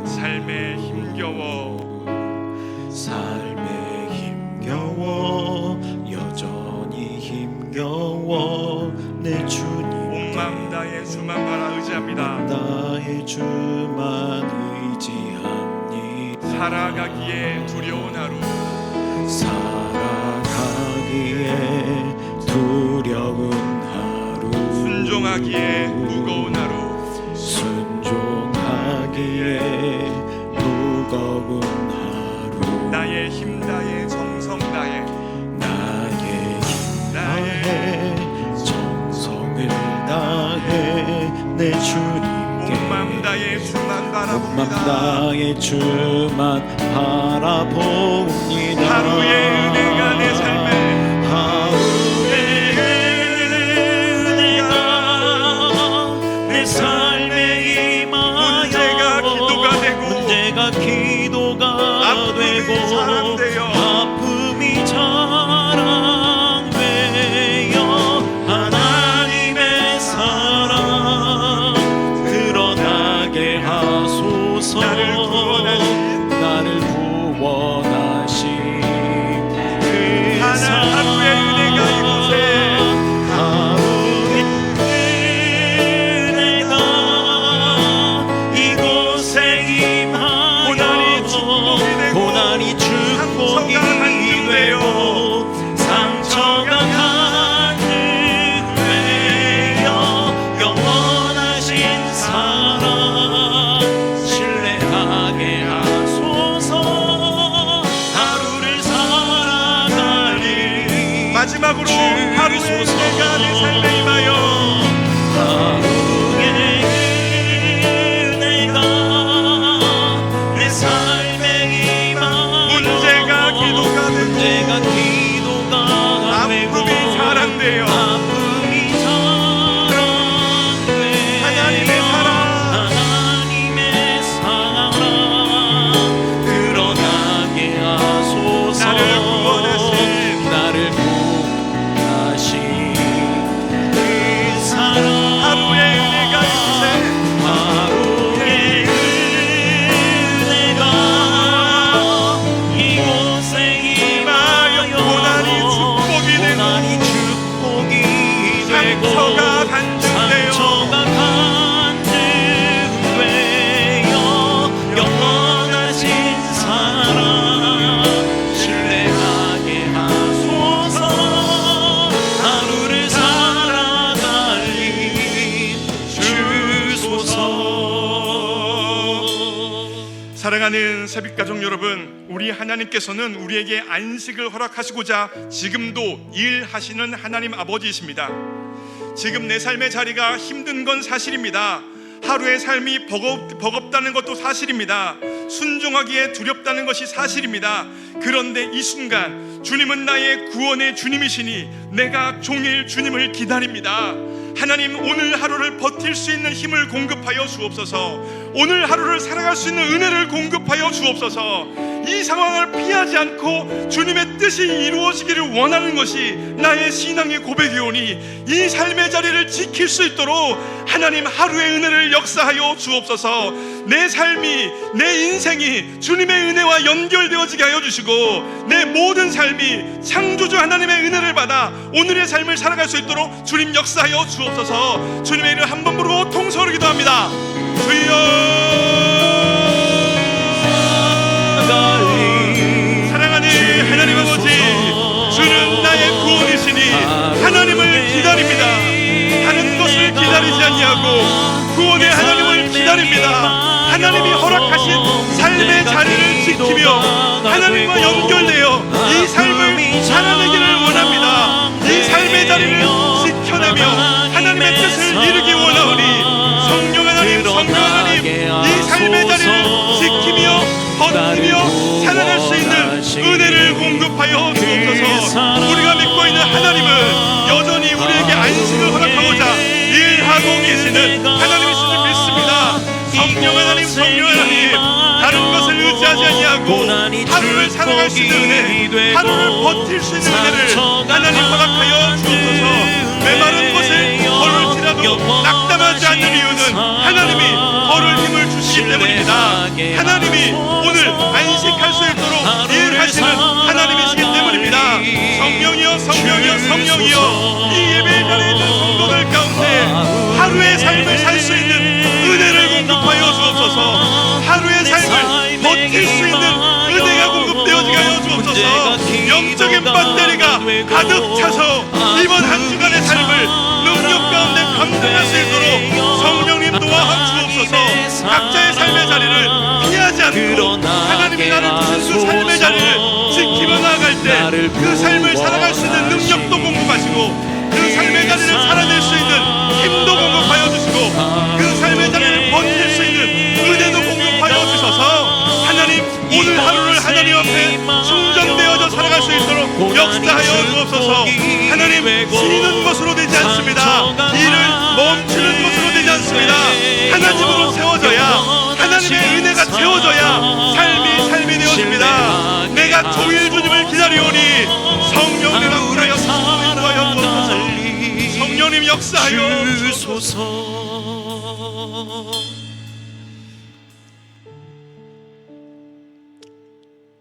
삶에 힘겨워 여전히 힘겨워 내 주님께 온 마음 다해 주만 바라 의지합니다. 나의 주만 의지합니다. 살아가기에 두려운 하루, 살아가기에 두려운 하루, 순종하기에 무거운 하루, 순종하기에 무거운 하루, 나의 힘 다해 정성 다해, 나의 힘 다해 정성을 다해 내 주님께 온 마음 다해 주만 온 바라봅니다. 맘 다해 주만 바라봅니다. 하루의 은혜가 내 삶에, 내 삶에 임하여 문제가 기도가 되고 아픔이 자랑되어 하나님의 사랑 드러나게 하소서. 나를 구원하신 그 상처가 간증되어 영원하신 사랑 신뢰하게 하소서. 하루를 살아갈 힘 주소서. 사랑하는 새빛가족 여러분, 우리 하나님께서는 우리에게 안식을 허락하시고자 지금도 일하시는 하나님 아버지이십니다. 지금 내 삶의 자리가 힘든 건 사실입니다. 하루의 삶이 버겁다는 것도 사실입니다. 순종하기에 두렵다는 것이 사실입니다. 그런데 이 순간 주님은 나의 구원의 주님이시니 내가 종일 주님을 기다립니다. 하나님, 오늘 하루를 버틸 수 있는 힘을 공급하여 주옵소서. 오늘 하루를 살아갈 수 있는 은혜를 공급하여 주옵소서. 이 상황을 피하지 않고 주님의 뜻이 이루어지기를 원하는 것이 나의 신앙의 고백이오니 이 삶의 자리를 지킬 수 있도록 하나님 하루의 은혜를 역사하여 주옵소서. 내 삶이, 내 인생이 주님의 은혜와 연결되어지게 하여 주시고 내 모든 삶이 창조주 하나님의 은혜를 받아 오늘의 삶을 살아갈 수 있도록 주님 역사하여 주옵소서. 주님의 이름을 한 번 부르고 통성으로 기도합니다. 주여. 사랑하는 하나님 아버지, 주는 나의 구원이시니 하나님을 기다립니다. 다른 것을 기다리지 아니하고 구원의 하나님을 기다립니다. 하나님이 허락하신 삶의 자리를 지키며 하나님과 연결되어 이 삶을 살아내기를 원합니다. 이 삶의 자리를 지켜내며 하나님의 뜻을 이루기 원하오니 성령 하나님, 성령 하나님, 이 삶의 자리를 지키며 버티며 살아갈 수 있는 은혜를 공급하여 주옵소서. 우리가 믿고 있는 하나님은 여전히 우리에게 안식을 허락하고자 일하고 계시는 하나님이신 줄 믿습니다. 성령 하나님, 성령 하나님, 다른 것을 의지하지 아니하고 하루를 살아갈 수 있는 은혜, 하루를 버틸 수 있는 은혜를 하나님 허락하여 주옵소서. 메마른 곳을 걸을지라도 낙담하지 않는 이유는 하나님이 걸을 힘을 주시기 때문입니다. 하나님이 오늘 안식할 수 있도록 일하시는 하나님이시기 때문입니다. 성령이여, 성령이여, 성령이여, 이 예배의 자리에 있는 성도들 가운데 하루의 삶을 살 수 있는 은혜를 공급하여 주옵소서. 하루의 삶을 버틸 수 있는 은혜가 공급되어지게 하여 주옵소서. 영적인 배터리가 가득 차서 이번 한 주간의 삶을 능력 가운데 감당할 수 있도록 성령님 도와 주옵소서. 각자의 삶의 자리를 피하지 않고 하나님이 나를 주신 그 삶의 자리를 지키며 나아갈 때 그 삶을 살아갈 수 있는 능력도 공급하시고 그 삶의 자리를 살아낼 수 있는 힘도 공급하여 주시고 그 삶의 자리를 버틸 수 있는 은혜도 공급하여 주셔서 하나님, 오늘 하루를 하나님 앞에 충전되어져 살아갈 수 있도록 역사하여 주옵소서. 하나님, 쉬는 것으로 되지 않습니다. 일을 멈추는 것으로 되지 않습니다. 하나님으로 세워져야, 하나님의 은혜가 채워져야 삶이 되어집니다. 내가 종일 주님을 기다리오니 성령님 함께하여 인도하여 주옵소서. 성령님 역사하여 주소서.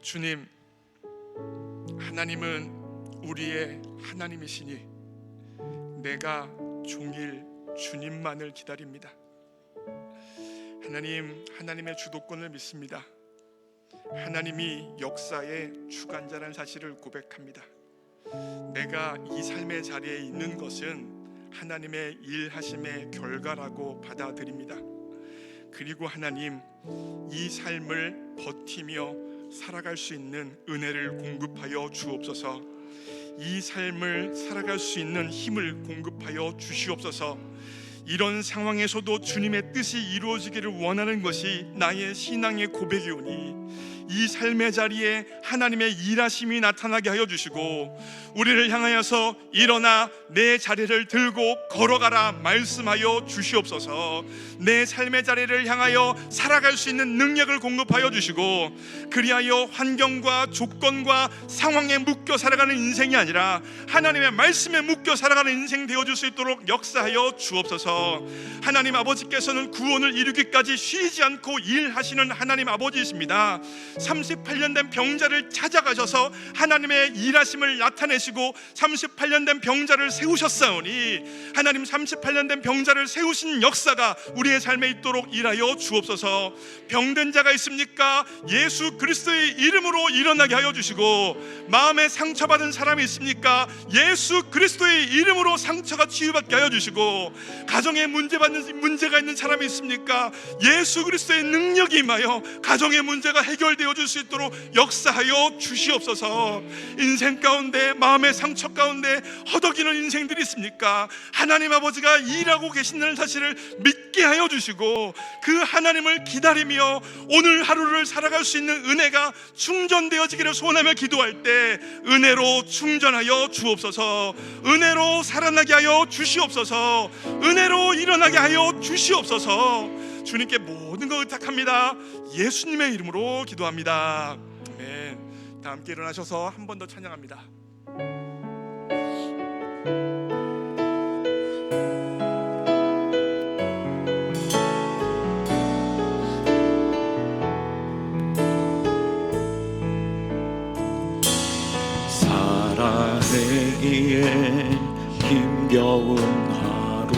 주님, 하나님은 우리의 하나님이시니 내가 종일 주님만을 기다립니다. 하나님, 하나님의 주도권을 믿습니다. 하나님이 역사의 주관자라는 사실을 고백합니다. 내가 이 삶의 자리에 있는 것은 하나님의 일하심의 결과라고 받아들입니다. 그리고 하나님, 이 삶을 버티며 살아갈 수 있는 은혜를 공급하여 주옵소서. 이 삶을 살아갈 수 있는 힘을 공급하여 주시옵소서. 이런 상황에서도 주님의 뜻이 이루어지기를 원하는 것이 나의 신앙의 고백이오니 이 삶의 자리에 하나님의 일하심이 나타나게 하여 주시고 우리를 향하여서 일어나 내 자리를 들고 걸어가라 말씀하여 주시옵소서. 내 삶의 자리를 향하여 살아갈 수 있는 능력을 공급하여 주시고 그리하여 환경과 조건과 상황에 묶여 살아가는 인생이 아니라 하나님의 말씀에 묶여 살아가는 인생 되어줄 수 있도록 역사하여 주옵소서. 하나님 아버지께서는 구원을 이루기까지 쉬지 않고 일하시는 하나님 아버지이십니다. 38년 된 병자를 찾아가셔서 하나님의 일하심을 나타내시고 38년 된 병자를 세우셨사오니 하나님 38년 된 병자를 세우신 역사가 우리의 삶에 있도록 일하여 주옵소서. 병든 자가 있습니까? 예수 그리스도의 이름으로 일어나게 하여 주시고, 마음에 상처받은 사람이 있습니까? 예수 그리스도의 이름으로 상처가 치유받게 하여 주시고, 가정에 문제가 있는 사람이 있습니까? 예수 그리스도의 능력이 임하여 가정의 문제가 해결되어 줄 수 있도록 역사하여 주시옵소서. 인생 가운데, 마음의 상처 가운데 허덕이는 인생들이 있습니까? 하나님 아버지가 일하고 계신다는 사실을 믿게 하여 주시고, 그 하나님을 기다리며 오늘 하루를 살아갈 수 있는 은혜가 충전되어지기를 소원하며 기도할 때 은혜로 충전하여 주옵소서. 은혜로 살아나게 하여 주시옵소서. 은혜로 일어나게 하여 주시옵소서. 주님께 모든 것 의탁합니다. 예수님의 이름으로 기도합니다. 아멘. 다 함께 일어나셔서 한 번 더 찬양합니다. 살아내기에 힘겨운 하루,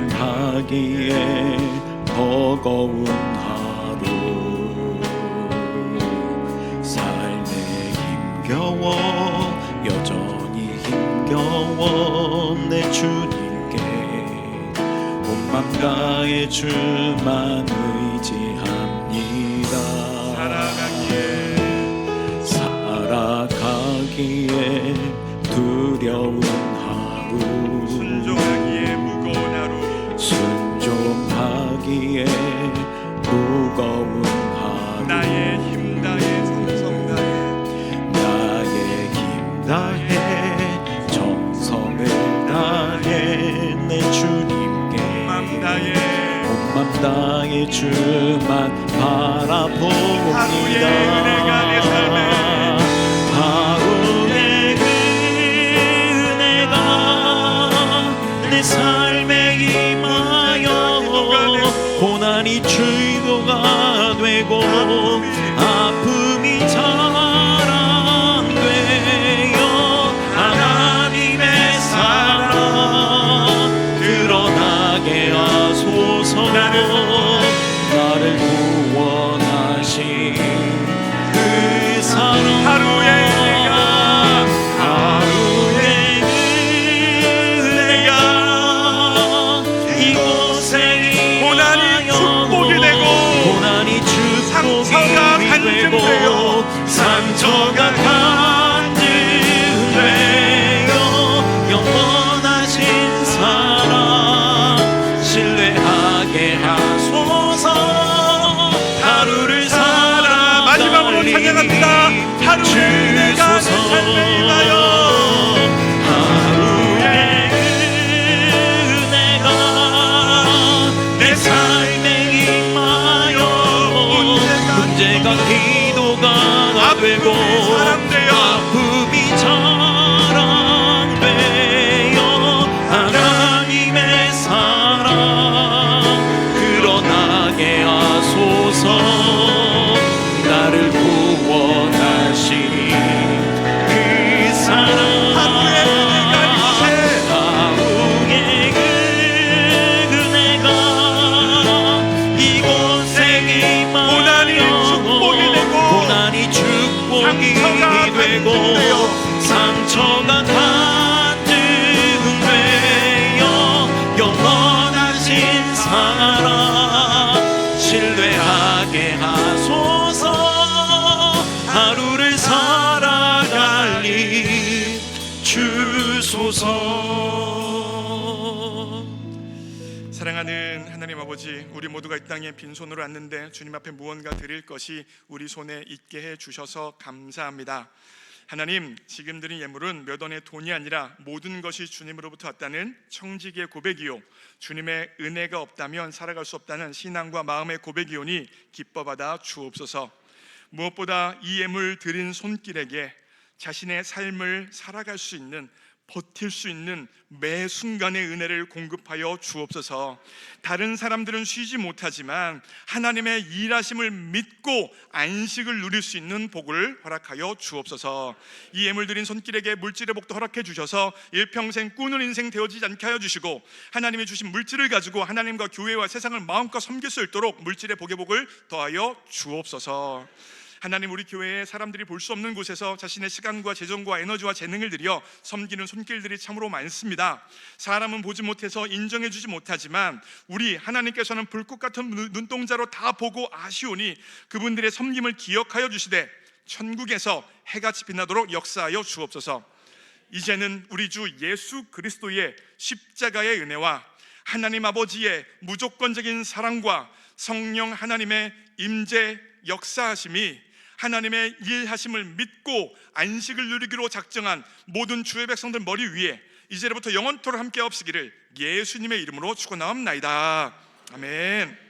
감당하기에 버거운 하루, 삶에 힘겨워, 여전히 힘겨워, 내 주님께 온 맘 다해 주만 의지합니다. 살아가기에 두려운 하루, 순종하기에 무거운 하루, 순종하기에 무거운 하루, 나의 힘 다해 정성 다해, 나의 힘 다해 정성을 다해 내 주님께 맘 다해 온 맘 다해 주만 바라봅니다. 하루의 은혜가 내 삶에, 하루의 은혜가 내 삶에 임하여 고난이 주도가 되고 아픔이 자랑되어 하나님의 사랑 드러나게 하소서. 나를 구원하신 그 사랑, 하루의 은혜가 이곳에 고난이 축복이 되고, 고난이 상처가 간증되어, 상처가 간증되어 영원하신 사랑 신뢰하게 하소서. 하루를 살아 마지막으로 찬양합니다. 하루의 은혜가 내 삶에 임하여, 하루의 은혜가 내 삶에 임하여 문제가 기도가 되고 아픔이 자랑되어 하나님의 사랑 드러나게 하소서. 나를 구원하신 그 사랑, 하루의 은혜가 이곳에 임하여 고난이 축복이 되고, 고난이 축복이 되고 상처가 간증되어 영원하신 사랑 신뢰하게 하소서. 하루를 살아갈 일 주소서. 사랑하는 하나님 아버지, 우리 모두가 이 땅에 빈손으로 왔는데 주님 앞에 무언가 드릴 것이 우리 손에 있게 해 주셔서 감사합니다. 하나님, 지금 드린 예물은 몇 원의 돈이 아니라 모든 것이 주님으로부터 왔다는 청지기의 고백이요, 주님의 은혜가 없다면 살아갈 수 없다는 신앙과 마음의 고백이오니 기뻐받아 주옵소서. 무엇보다 이 예물 드린 손길에게 자신의 삶을 살아갈 수 있는 버틸 수 있는 매 순간의 은혜를 공급하여 주옵소서. 다른 사람들은 쉬지 못하지만 하나님의 일하심을 믿고 안식을 누릴 수 있는 복을 허락하여 주옵소서. 이 예물 드린 손길에게 물질의 복도 허락해 주셔서 일평생 꾸는 인생 되어지지 않게 하여 주시고, 하나님이 주신 물질을 가지고 하나님과 교회와 세상을 마음껏 섬길 수 있도록 물질의 복의 복을 더하여 주옵소서. 하나님, 우리 교회에 사람들이 볼 수 없는 곳에서 자신의 시간과 재정과 에너지와 재능을 들여 섬기는 손길들이 참으로 많습니다. 사람은 보지 못해서 인정해 주지 못하지만 우리 하나님께서는 불꽃 같은 눈동자로 다 보고 아시오니 그분들의 섬김을 기억하여 주시되 천국에서 해같이 빛나도록 역사하여 주옵소서. 이제는 우리 주 예수 그리스도의 십자가의 은혜와 하나님 아버지의 무조건적인 사랑과 성령 하나님의 임재 역사하심이 하나님의 일하심을 믿고 안식을 누리기로 작정한 모든 주의 백성들 머리 위에 이제부터 영원토록 함께 없으기를 예수님의 이름으로 축원하옵나이다. 아멘.